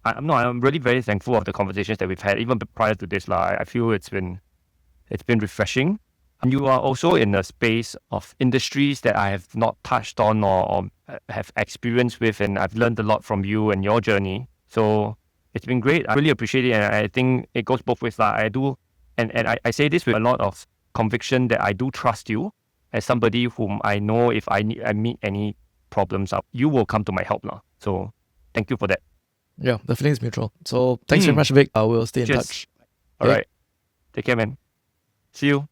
I'm really very thankful of the conversations that we've had, even prior to this. I feel it's been refreshing. And you are also in a space of industries that I have not touched on or have experience with, and I've learned a lot from you and your journey. So it's been great. I really appreciate it, and I think it goes both ways. I do, and I say this with a lot of conviction that I do trust you as somebody whom I know if I meet any problems up, you will come to my help now. So thank you for that. Yeah, the feeling is mutual. So thanks very much, Vik. I will stay in Cheers. touch. All right. Take care, man. See you.